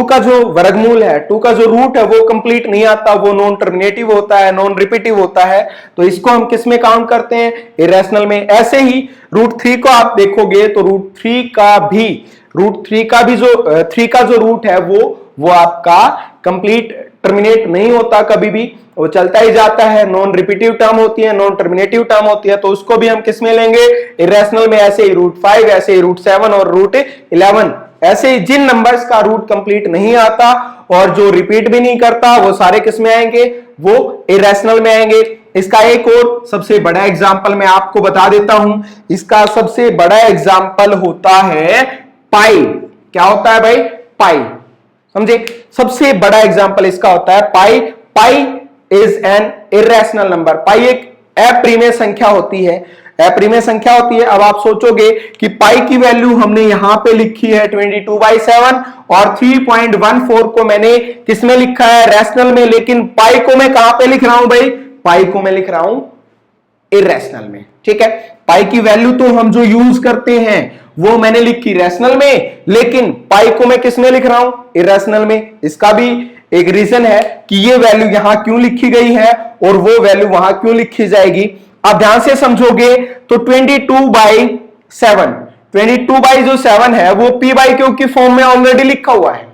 का जो वर्गमूल है, 2 का जो रूट है वो कंप्लीट नहीं आता, वो नॉन टर्मिनेटिव होता है, नॉन रिपीटिव होता है। तो इसको हम किस में काउंट करते हैं? इरेशनल में। ऐसे ही √3 को आप देखोगे तो √3 का जो रूट है वो आपका कंप्लीट टर्मिनेट नहीं होता कभी भी, वो चलता ही जाता है। नॉन रिपीटिव टर्म होती है, नॉन टर्मिनेटिव टर्म होती है, तो उसको भी हम किस में लेंगे? इरेशनल में। ऐसे ही √5, ऐसे ही √7 और √11, ऐसे ही जिन नंबर्स का रूट कंप्लीट नहीं आता और जो रिपीट भी नहीं करता, वो सारे किस में आएंगे? वो इरेशनल में आएंगे। इसका एक और सबसे बड़ा एग्जाम्पल मैं आपको बता देता हूं। इसका सबसे बड़ा एग्जाम्पल होता है पाई। क्या होता है भाई? पाई। समझे? सबसे बड़ा एग्जाम्पल इसका होता है pi. Pi is an irrational number. Pi एक अप्रिमेय संख्या होती है, अप्रिमेय संख्या होती है। अब आप सोचोगे कि पाई की वैल्यू हमने यहां पे लिखी है 22/7, और 3.14 को मैंने किसमें लिखा है? रैशनल में। लेकिन पाई को मैं कहां पे लिख रहा हूं भाई? पाई को मैं लिख रहा हूं इरेशनल में। ठीक है। पाई की वैल्यू तो हम जो यूज करते हैं वो मैंने लिखी रैशनल में, लेकिन पाई को मैं किस में लिख रहा हूं? इरेशनल में। इसका भी एक रीजन है कि ये वैल्यू यहां क्यों लिखी गई है और वो वैल्यू वहां क्यों लिखी जाएगी। आप ध्यान से समझोगे तो 22/7 है वो p बाई क्यू की फॉर्म में ऑलरेडी लिखा हुआ है।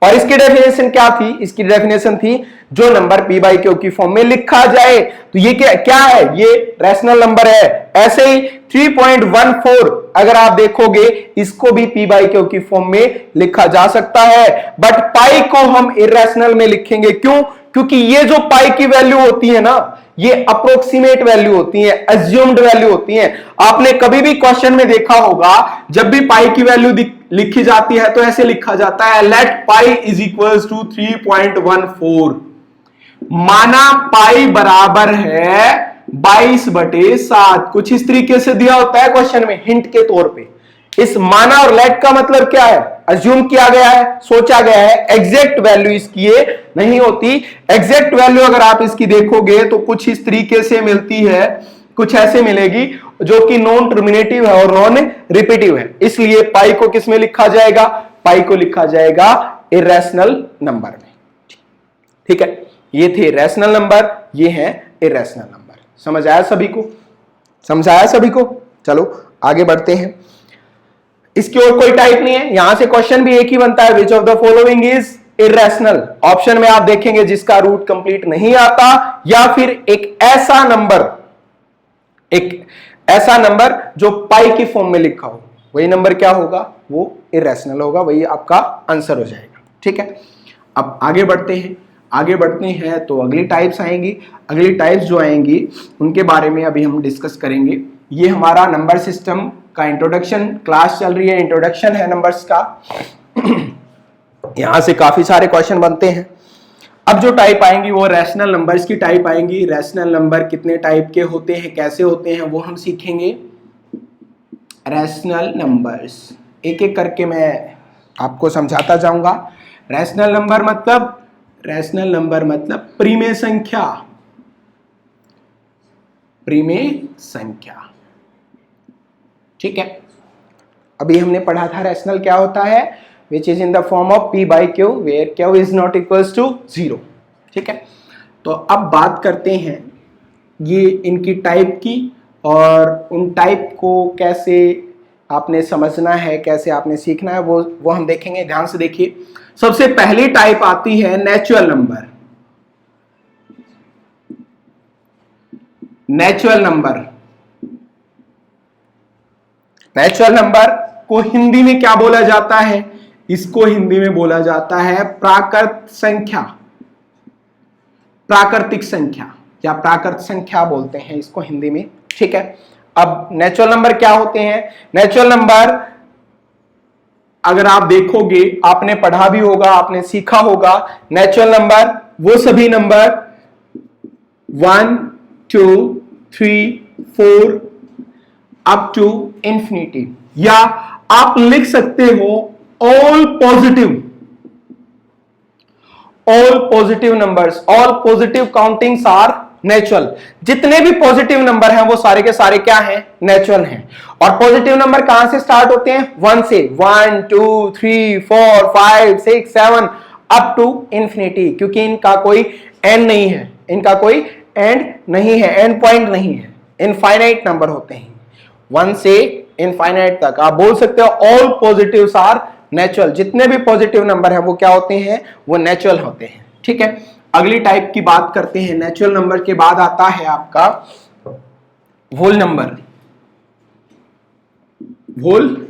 और इसकी डेफिनेशन क्या थी? इसकी डेफिनेशन थी जो नंबर p बाई क्यू की फॉर्म में लिखा जाए। तो ये क्या है? ये रैशनल नंबर है। ऐसे ही 3.14 अगर आप देखोगे, इसको भी p बाई क्यू की फॉर्म में लिखा जा सकता है, बट पाई को हम इरेशनल में लिखेंगे। क्यों? क्योंकि ये जो पाई की वैल्यू होती है ना, ये अप्रोक्सीमेट वैल्यू होती है, अज्यूम्ड वैल्यू होती है। आपने कभी भी क्वेश्चन में देखा होगा, जब भी पाई की वैल्यू लिखी जाती है तो ऐसे लिखा जाता है, let pi is equals to 3.14। माना पाई बराबर है 22/7। कुछ इस तरीके से दिया होता है क्वेश्चन में हिंट के तौर पे। इस माना और लेट का मतलब क्या है? अज्यूम किया गया है, सोचा गया है। एग्जैक्ट वैल्यू इसकी ये नहीं होती। एग्जैक्ट वैल्यू अगर आप इसकी देखोगे तो कुछ इस तरीके से मिलती है, कुछ ऐसे मिलेगी जो कि नॉन टर्मिनेटिव है और नॉन रिपीटिव है। इसलिए पाई को किस में लिखा जाएगा? पाई को लिखा जाएगा इरेशनल नंबर में। ठीक है, ये थे रैशनल नंबर, ये है इरेशनल नंबर। समझ आया सभी को? समझाया सभी को? चलो आगे बढ़ते हैं। इसकी और कोई टाइप नहीं है। यहां से क्वेश्चन भी एक ही बनता है, which of the following is irrational. Option में आप देखेंगे जिसका रूट कंप्लीट नहीं आता, या फिर एक ऐसा नंबर जो पाई की फॉर्म में लिखा हो, वही नंबर क्या होगा? वो इरेशनल होगा, वही आपका आंसर हो जाएगा। ठीक है, अब आगे बढ़ते हैं। आगे बढ़ते हैं तो अगली टाइप्स आएंगी। अगली टाइप्स जो आएंगी उनके बारे में अभी हम डिस्कस करेंगे। ये हमारा नंबर सिस्टम का इंट्रोडक्शन क्लास चल रही है, इंट्रोडक्शन है नंबर्स का। यहां से काफी सारे क्वेश्चन बनते हैं। अब जो टाइप आएंगी वो रैशनल नंबर्स की टाइप आएंगी। रैशनल नंबर कितने टाइप के होते हैं, कैसे होते हैं, वो हम सीखेंगे। रैशनल नंबर्स एक एक करके मैं आपको समझाता जाऊंगा। रैशनल नंबर मतलब प्रीमेय संख्या। प्रीमेय संख्या, ठीक है। अभी हमने पढ़ा था रैशनल क्या होता है, which is in the form of p by q where q is not equals to 0। ठीक है, तो अब बात करते हैं ये इनकी टाइप की, और उन टाइप को कैसे आपने समझना है, कैसे आपने सीखना है, वो हम देखेंगे। ध्यान से देखिए। सबसे पहली टाइप आती है नेचुरल नंबर। नेचुरल नंबर को हिंदी में क्या बोला जाता है? इसको हिंदी में बोला जाता है प्राकृत संख्या, प्राकृतिक संख्या, या प्राकृत संख्या बोलते हैं इसको हिंदी में। ठीक है, अब नेचुरल नंबर क्या होते हैं? नेचुरल नंबर अगर आप देखोगे, आपने पढ़ा भी होगा, आपने सीखा होगा। नेचुरल नंबर वो सभी नंबर 1 2 3 4 अप टू इंफिनिटी, या आप लिख सकते हो all positive numbers. All positive countings are natural. जितने भी पॉजिटिव नंबर हैं वो सारे के सारे क्या हैं? नेचुरल हैं। और पॉजिटिव नंबर कहां से स्टार्ट होते हैं? 1 से। 1 2 3 4 5 6 7 अप टू इंफिनिटी, क्योंकि इनका कोई एंड नहीं है, इनका कोई एंड नहीं है, एंड पॉइंट नहीं है, इनफाइनाइट नंबर होते हैं। 1 से इनफाइनाइट तक आप बोल सकते हो ऑल पॉजिटिव्स आर नेचुरल। जितने भी पॉजिटिव नंबर हैं वो क्या होते हैं? वो नेचुरल होते हैं। ठीक है, अगली टाइप की बात करते हैं। नेचुरल नंबर के बाद आता है आपका होल नंबर। होल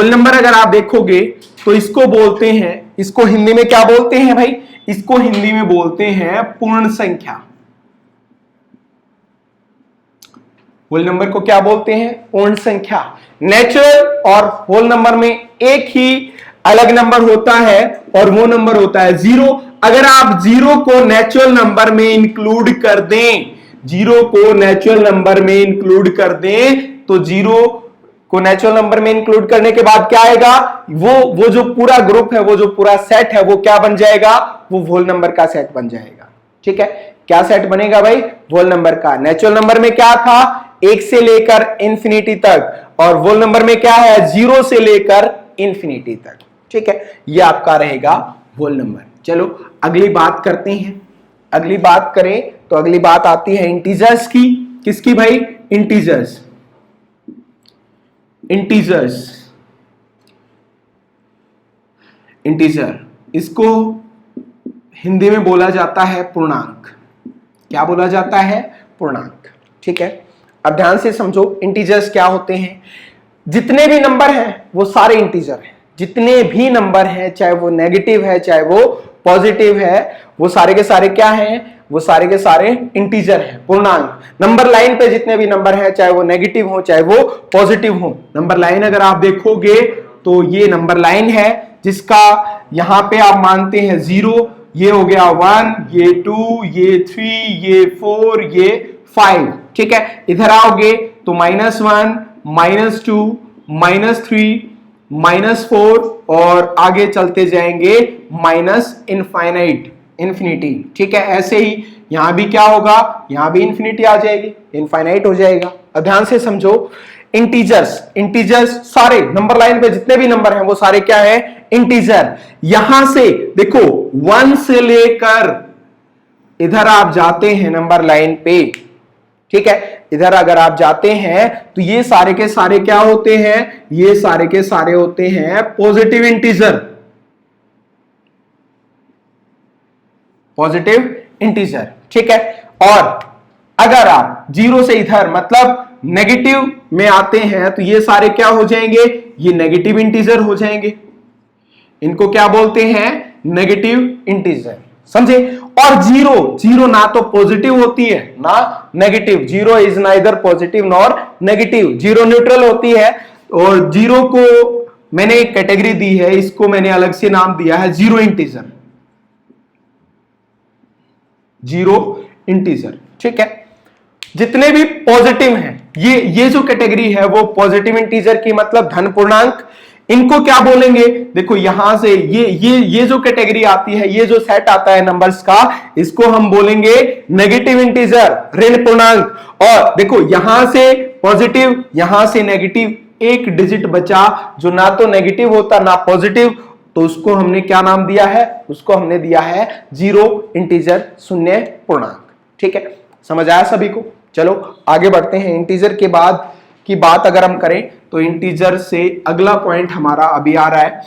नंबर अगर आप देखोगे तो इसको बोलते हैं, इसको हिंदी में क्या बोलते हैं भाई? इसको हिंदी में बोलते हैं पूर्ण संख्या। होल नंबर को क्या बोलते हैं? पूर्ण संख्या। नेचुरल और होल नंबर में एक ही अलग नंबर होता है, और वो नंबर होता है 0। अगर आप 0 को नेचुरल नंबर में इंक्लूड कर दें, 0 को नेचुरल नंबर में इंक्लूड कर दें, तो 0 को नेचुरल नंबर में इंक्लूड करने के बाद क्या आएगा? वो जो पूरा ग्रुप है, वो जो पूरा सेट है, वो क्या बन जाएगा? वो होल नंबर का सेट बन जाएगा। ठीक है, क्या सेट बनेगा भाई? होल नंबर का। नेचुरल नंबर में क्या था? 1 से लेकर इंफिनिटी तक, और होल नंबर में क्या है? 0 से लेकर इंफिनिटी तक। ठीक है, ये आपका रहेगा होल नंबर। चलो अगली बात करते हैं। अगली बात करें तो अगली बात आती है इंटीजर्स की। किसकी भाई? इंटीजर्स। इंटीजर, इसको हिंदी में बोला जाता है पूर्णांक। क्या बोला जाता है? पूर्णांक। ठीक है, अब ध्यान से समझो इंटीजर्स क्या होते हैं। जितने भी नंबर हैं वो सारे इंटीजर हैं। जितने भी नंबर हैं, चाहे वो नेगेटिव है चाहे वो पॉजिटिव है, वो सारे के सारे क्या हैं, वो सारे के सारे इंटीजर हैं, पूर्णांक। नंबर लाइन पे जितने भी नंबर हैं, चाहे वो नेगेटिव हो चाहे वो पॉजिटिव हो, नंबर लाइन अगर आप देखोगे तो ये नंबर लाइन है जिसका यहां पे आप मानते हैं 0, ये हो गया 1, ये 2, ये 3, ये 4, ये 5। ठीक है, इधर आओगे तो -1, -2, -3, -4 और आगे चलते जाएंगे इन्फिनिटी। ठीक है, ऐसे ही यहां भी क्या होगा, यहां भी इन्फिनिटी आ जाएगी, इनफाइनाइट हो जाएगा। अब ध्यान से समझो, इंटीजर्स सारे नंबर लाइन पे जितने भी नंबर हैं वो सारे क्या है, इंटीजर। यहां से देखो 1 से लेकर इधर आप जाते हैं नंबर लाइन पे, ठीक है, इधर अगर आप जाते हैं तो ये सारे के सारे क्या होते हैं, ये सारे के सारे होते हैं पॉजिटिव इंटीजर, पॉजिटिव इंटीजर। ठीक है, और अगर आप 0 से इधर मतलब नेगेटिव में आते हैं तो ये सारे क्या हो जाएंगे, ये नेगेटिव इंटीजर हो जाएंगे। इनको क्या बोलते हैं, नेगेटिव इंटीजर, समझे। और जीरो ना तो पॉजिटिव होती है ना negative, 0 is neither positive nor negative, 0 neutral होती है। और 0 को मैंने एक कैटेगरी दी है, इसको मैंने अलग से नाम दिया है जीरो इंटीजर, जीरो इंटीजर। ठीक है, जितने भी पॉजिटिव हैं, ये जो कैटेगरी है वो पॉजिटिव इंटीजर की, मतलब धन पूर्णांक। इनको क्या बोलेंगे, देखो यहां से ये जो कैटेगरी आती है, ये जो सेट आता है नंबर्स का, इसको हम बोलेंगे नेगेटिव इंटीजर, ऋण पूर्णांक। और देखो यहां से पॉजिटिव, यहां से नेगेटिव, एक डिजिट बचा जो ना तो नेगेटिव होता ना पॉजिटिव, तो उसको हमने क्या नाम दिया है, उसको हमने दिया है जीरो इंटीजर, शून्य पूर्णांक। ठीक है, समझ आया सभी को। चलो आगे बढ़ते हैं। इंटीजर के बाद की बात अगर हम करें तो इंटीजर से अगला पॉइंट हमारा अभी आ रहा है,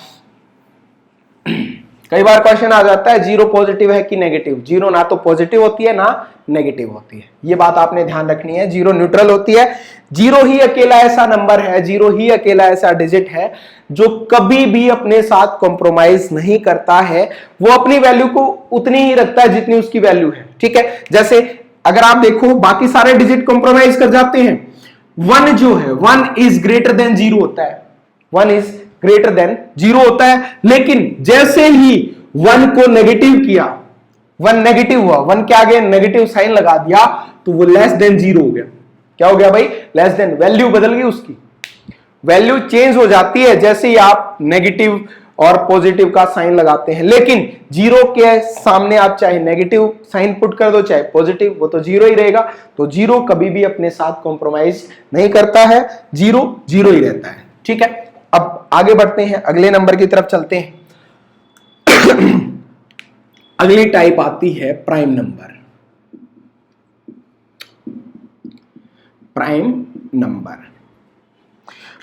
कई बार क्वेश्चन आ जाता है जीरो पॉजिटिव है कि नेगेटिव। जीरो ना तो पॉजिटिव होती है ना नेगेटिव होती है, ये बात आपने ध्यान रखनी है। जीरो न्यूट्रल होती है, जीरो ही अकेला ऐसा नंबर है, जीरो ही अकेला ऐसा डिजिट है जो कभी भी अपने साथ कॉम्प्रोमाइज नहीं करता है, वो अपनी वैल्यू को उतनी ही रखता है जितनी उसकी वैल्यू है। ठीक है, जैसे अगर आप देखो बाकी सारे डिजिट कॉम्प्रोमाइज कर जाते हैं, 1 जो है 1 इज ग्रेटर देन 0 होता है, 1 इज ग्रेटर देन 0 होता है। लेकिन जैसे ही 1 को नेगेटिव किया, 1 नेगेटिव हुआ, 1 के आगे नेगेटिव साइन लगा दिया तो वो लेस देन 0 हो गया। क्या हो गया भाई, लेस देन, वैल्यू बदल गई, उसकी वैल्यू चेंज हो जाती है जैसे ही आप नेगेटिव और पॉजिटिव का साइन लगाते हैं। लेकिन 0 के सामने आप चाहे नेगेटिव साइन पुट कर दो चाहे पॉजिटिव, वो तो 0 ही रहेगा। तो 0 कभी भी अपने साथ कॉम्प्रोमाइज नहीं करता है, 0 0 ही रहता है। ठीक है, अब आगे बढ़ते हैं, अगले नंबर की तरफ चलते हैं। अगली टाइप आती है prime number. Prime number,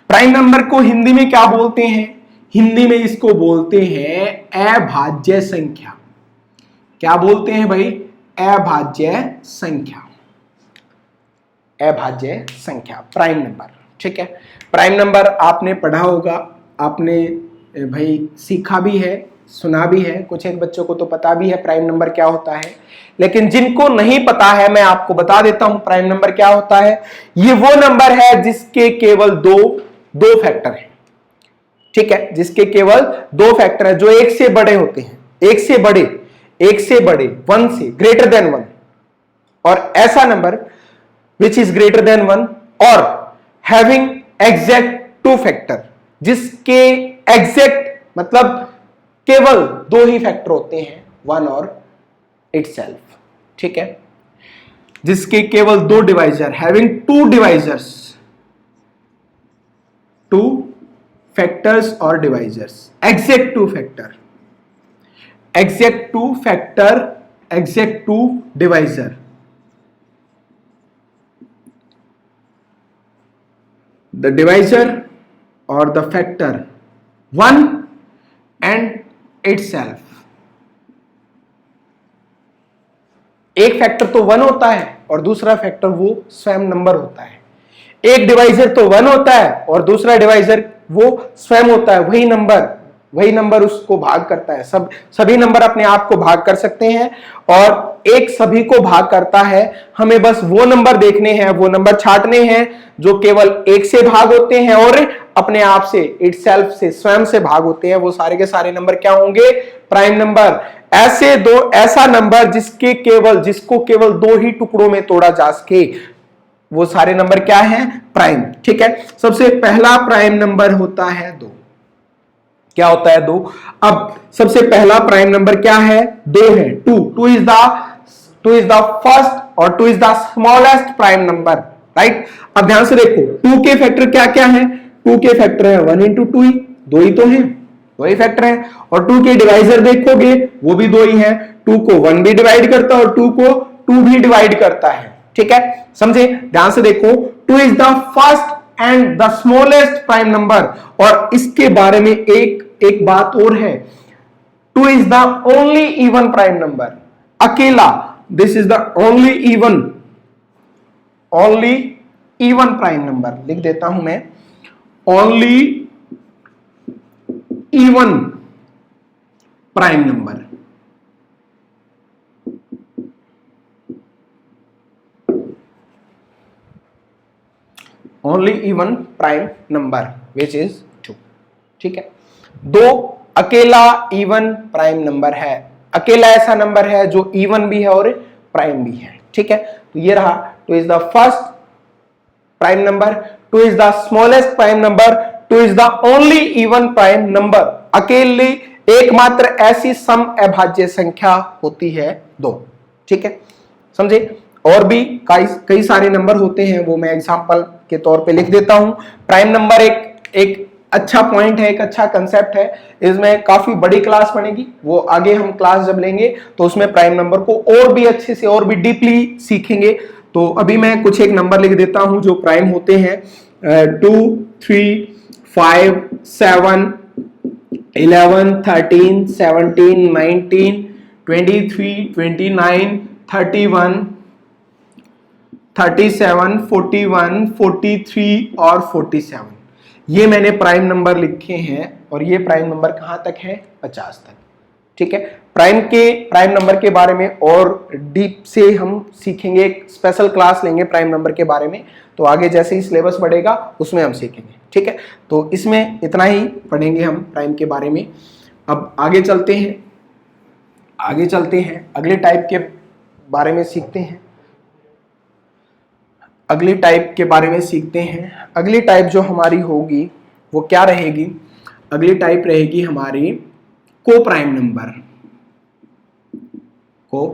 prime number को हिंदी में क्या बोलते हैं, हिंदी में इसको बोलते हैं अभाज्य संख्या। क्या बोलते हैं भाई, अभाज्य संख्या, अभाज्य संख्या, प्राइम नंबर। ठीक है, प्राइम नंबर आपने पढ़ा होगा, आपने भाई सीखा भी है, सुना भी है, कुछ एक बच्चों को तो पता भी है प्राइम नंबर क्या होता है। लेकिन जिनको नहीं पता है मैं आपको बता देता हूं प्राइम नंबर क्या होता है। ये वो नंबर है जिसके केवल दो फैक्टर हैं। ठीक है, जिसके केवल 2 फैक्टर है, जो एक से बड़े होते हैं, एक से बड़े 1 से ग्रेटर देन 1, और ऐसा number which is greater than 1 और हैविंग एग्जैक्ट 2 फैक्टर, जिसके एग्जैक्ट मतलब केवल 2 ही फैक्टर होते हैं, 1 और इटसेल्फ। ठीक है, जिसके केवल 2 डिवाइजर, हैविंग 2 डिवाइजर्स, 2 फैक्टर्स और divisors, exact 2 factor, exact 2 factor, exact 2 divisor. The divisor और द फैक्टर 1 एंड इटसेल्फ। एक फैक्टर तो 1 होता है और दूसरा फैक्टर वो स्वयं नंबर होता है। एक डिवाइजर तो 1 होता है और दूसरा डिवाइजर वो स्वयं होता है, वही नंबर वही नंबर उसको भाग करता है। सभी नंबर अपने आप को भाग कर सकते हैं और एक सभी को भाग करता है। हमें बस वो नंबर देखने हैं, वो नंबर छांटने हैं जो केवल एक से भाग होते हैं और अपने आप से, इटसेल्फ से, स्वयं से भाग होते हैं। वो सारे के सारे नंबर क्या होंगे? Prime number. ऐसा नंबर जिसको केवल दो ही टुकड़ों में तोड़ा जा सके, वो सारे नंबर क्या है? प्राइम। ठीक है, सबसे पहला प्राइम नंबर होता है 2। क्या होता है? 2। अब सबसे पहला प्राइम नंबर क्या है? 2 है। 2 इज द फर्स्ट और 2 is the smallest prime number, right. अब ध्यान से देखो, 2 के फैक्टर क्या क्या है? 2 के फैक्टर है 1 इंटू 2 ही, 2 ही तो है, 2 ही फैक्टर है। और 2 के डिवाइजर देखोगे वो भी 2 ही है। 2 को 1 भी डिवाइड करता है और 2 को 2 भी डिवाइड करता है। ठीक है, समझे? ध्यान से देखो, 2 is the first and the smallest prime number. और इसके बारे में एक बात और है, 2 is the only even prime number. अकेला, this is the only even prime number. लिख देता हूं मैं, only even prime number. Only even prime number which is 2। ठीक है, 2 अकेला इवन प्राइम नंबर है। अकेला ऐसा नंबर है जो इवन भी है और प्राइम भी है। ठीक है, तो ये रहा, 2 is the first prime number, 2 is the smallest prime number, 2 is the only even prime number. अकेली एकमात्र ऐसी सम अभाज्य संख्या होती है 2। ठीक है, समझे? और भी कई सारे नंबर होते हैं, वो मैं एग्जांपल के तौर पे लिख देता हूं। प्राइम नंबर एक अच्छा पॉइंट है, एक अच्छा कंसेप्ट है। इसमें काफी बड़ी क्लास बनेगी, वो आगे हम क्लास जब लेंगे तो उसमें प्राइम नंबर को और भी अच्छे से और भी डीपली सीखेंगे। तो अभी मैं कुछ एक नंबर लिख देता हूं जो प्राइम होते हैं। 2, 3, 5, 7, 11, 13, 17, 19, 23, 29, 31, 37, 41, 43 और 47। ये मैंने प्राइम नंबर लिखे हैं और ये प्राइम नंबर कहां तक है? 50 तक। ठीक है, प्राइम नंबर के बारे में और डीप से हम सीखेंगे, एक स्पेशल क्लास लेंगे प्राइम नंबर के बारे में। तो आगे जैसे ही सिलेबस बढ़ेगा उसमें हम सीखेंगे। ठीक है, तो इसमें इतना ही पढ़ेंगे हम प्राइम के बारे में। अब आगे चलते हैं, अगले टाइप के बारे में सीखते हैं। अगली टाइप के बारे में सीखते हैं। अगली टाइप जो हमारी होगी वो क्या रहेगी? अगली टाइप रहेगी हमारी को प्राइम नंबर। को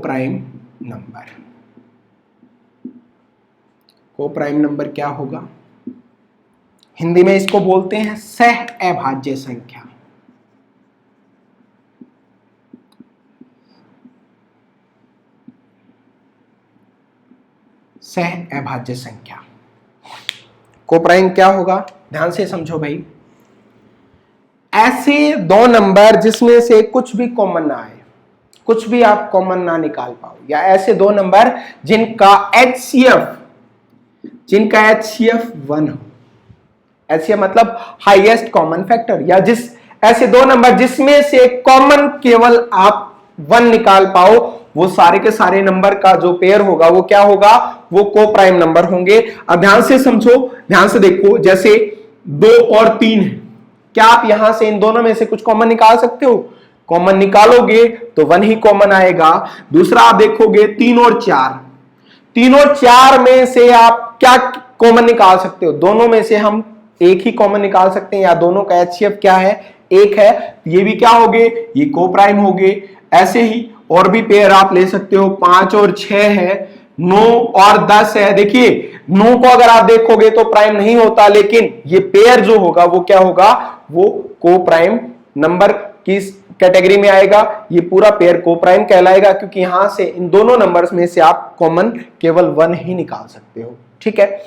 प्राइम नंबर क्या होगा? हिंदी में इसको बोलते हैं सह अभाज्य संख्या। सह अभाज्य संख्या को प्राइम क्या होगा? ध्यान से समझो भाई, ऐसे 2 नंबर जिसमें से कुछ भी कॉमन ना आए, कुछ भी आप कॉमन ना निकाल पाओ, या ऐसे 2 नंबर जिनका HCF 1 हो। HCF मतलब हाईएस्ट कॉमन फैक्टर, या ऐसे 2 नंबर जिसमें से कॉमन केवल आप 1 निकाल पाओ, वो सारे के सारे नंबर का जो पेयर होगा वो क्या होगा? वो को प्राइम नंबर होंगे। अब ध्यान से समझो, ध्यान से देखो, जैसे 2 और 3 है, क्या आप यहां से इन दोनों में से कुछ कॉमन निकाल सकते हो? कॉमन निकालोगे तो 1 ही कॉमन आएगा। दूसरा आप देखोगे 3 और 4 में से आप क्या कॉमन निकाल सकते हो? दोनों में से हम एक ही कॉमन निकाल सकते हैं, या दोनों का HCF क्या है? 1 है। ये भी क्या होगे? ये को प्राइम होगे। ऐसे ही और भी पेयर आप ले सकते हो, 5 और 6 है, 9 और 10 है। देखिए 9 को अगर आप देखोगे तो प्राइम नहीं होता, लेकिन ये पेयर जो होगा वो क्या होगा? वो को प्राइम नंबर की कैटेगरी में आएगा। ये पूरा पेयर को प्राइम कहलाएगा, क्योंकि यहां से इन दोनों नंबर्स में से आप कॉमन केवल 1 ही निकाल सकते हो। ठीक है,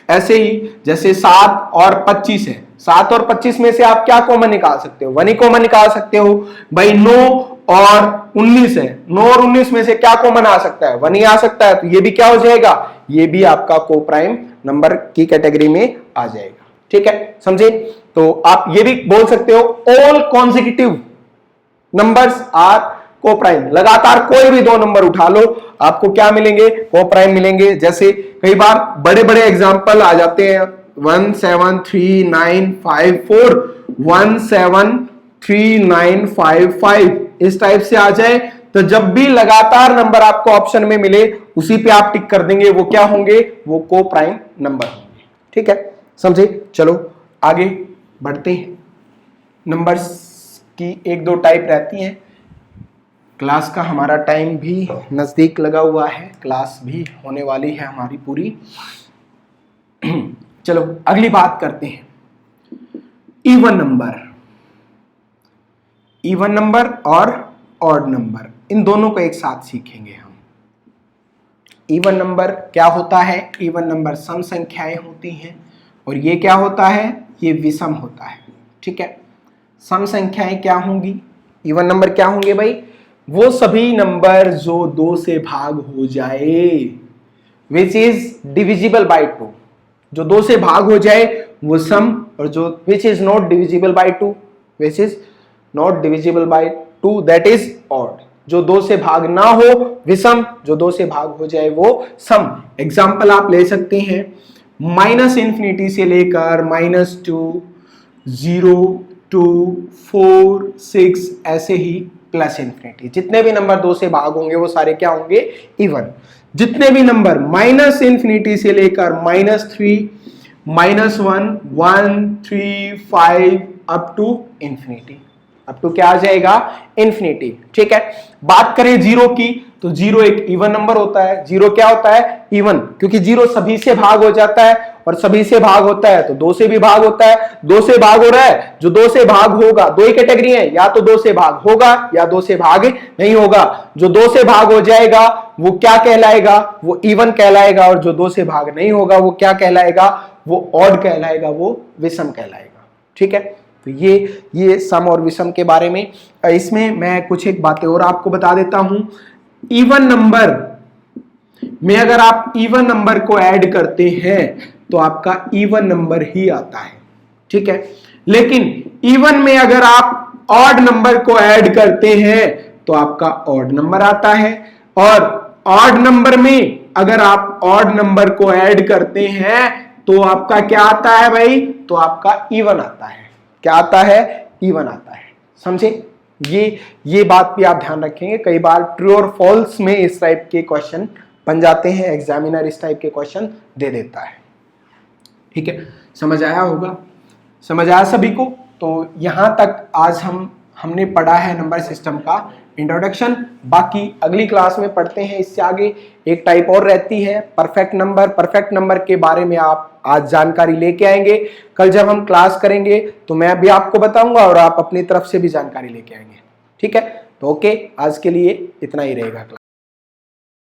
ऐसे ही जैसे 7 और 25 है, 7 और 25 में से आप क्या कॉमन निकाल सकते हो? 1 ही कॉमन निकाल सकते हो भाई। 9 और 19 है, 9 और 19 में से क्या कॉमन आ सकता है? 1 ही आ सकता है। तो ये भी क्या हो जाएगा? ये भी आपका को प्राइम नंबर की कैटेगरी में आ जाएगा। ठीक है, समझे? तो आप ये भी बोल सकते हो all consecutive numbers are coprime. लगातार कोई भी दो नंबर उठा लो, आपको क्या मिलेंगे? कोप्राइम मिलेंगे। जैसे कई बार बड़े बड़े एग्जाम्पल आ जाते हैं 173954 173955 इस टाइप से आ जाए, तो जब भी लगातार नंबर आपको ऑप्शन में मिले उसी पे आप टिक कर देंगे, वो क्या होंगे? वो कोप्राइम नंबर होंगे। ठीक है, समझे? चलो आगे बढ़ते हैं। नंबर्स की एक दो टाइप रहती हैं। क्लास का हमारा टाइम भी नजदीक लगा हुआ है, क्लास भी होने वाली है हमारी पूरी। चलो अगली बात करते हैं, इवन नंबर। इवन नंबर और ऑड नंबर, इन दोनों को एक साथ सीखेंगे हम। इवन नंबर क्या होता है? इवन नंबर सम संख्याएं होती हैं, और ये क्या होता है? ये विषम होता है। ठीक है, सम संख्याएं क्या होंगी? इवन नंबर क्या होंगे भाई? वो सभी नंबर जो 2 से भाग हो जाए, विच इज डिविजिबल बाय 2। जो 2 से भाग हो जाए वो सम, और जो which is not divisible by 2, which is not divisible by 2, that is odd. जो 2 से भाग ना हो विषम, जो 2 से भाग हो जाए वो सम। एग्जाम्पल आप ले सकते हैं -∞ से लेकर -2, 0, 2, 4, 6 ऐसे ही +∞। जितने भी नंबर 2 से भाग होंगे वो सारे क्या होंगे? इवन। जितने भी नंबर -∞ से लेकर -3, -1, 1, 3, 5 up to infinity, up to क्या आ जाएगा? इंफिनिटी। ठीक है, बात करें 0 की, तो 0 एक इवन नंबर होता है। 0 क्या होता है? इवन, क्योंकि 0 सभी से भाग हो जाता है, और सभी से भाग होता है तो 2 से भी भाग होता है। 2 से भाग हो रहा है, जो 2 से भाग होगा, दो ही कैटेगरी है, या तो 2 से भाग होगा या 2 से भाग नहीं होगा। जो 2 से भाग हो जाएगा वो क्या कहलाएगा? वो इवन कहलाएगा, और जो 2 से भाग नहीं होगा वो क्या कहलाएगा? वो ऑड कहलाएगा, वो विषम कहलाएगा। ठीक है, तो ये सम और विषम के बारे में। इसमें मैं कुछ एक बातें और आपको बता देता हूं। इवन नंबर में अगर आप इवन नंबर को ऐड करते हैं तो आपका इवन नंबर ही आता है। ठीक है, लेकिन इवन में अगर आप ऑड नंबर को ऐड करते हैं तो आपका ऑड नंबर आता है, और ऑड नंबर में अगर आप ऑड नंबर को ऐड करते हैं तो आपका क्या आता है भाई? तो आपका इवन आता है। क्या आता है? इवन आता है। समझे? ये बात भी आप ध्यान रखेंगे। कई बार ट्रू और फॉल्स में इस टाइप के क्वेश्चन बन जाते हैं, एग्जामिनर इस टाइप के क्वेश्चन दे देता है। ठीक है, समझ आया होगा? समझ आया सभी को? तो यहां तक आज हमने पढ़ा है नंबर सिस्टम का इंट्रोडक्शन। बाकी अगली क्लास में पढ़ते हैं इससे आगे। एक टाइप और रहती है परफेक्ट नंबर। परफेक्ट नंबर के बारे में आप आज जानकारी लेके आएंगे। कल जब हम क्लास करेंगे तो मैं भी आपको बताऊंगा और आप अपनी तरफ से भी जानकारी लेके आएंगे। ठीक है, तो ओके, आज के लिए इतना ही रहेगा।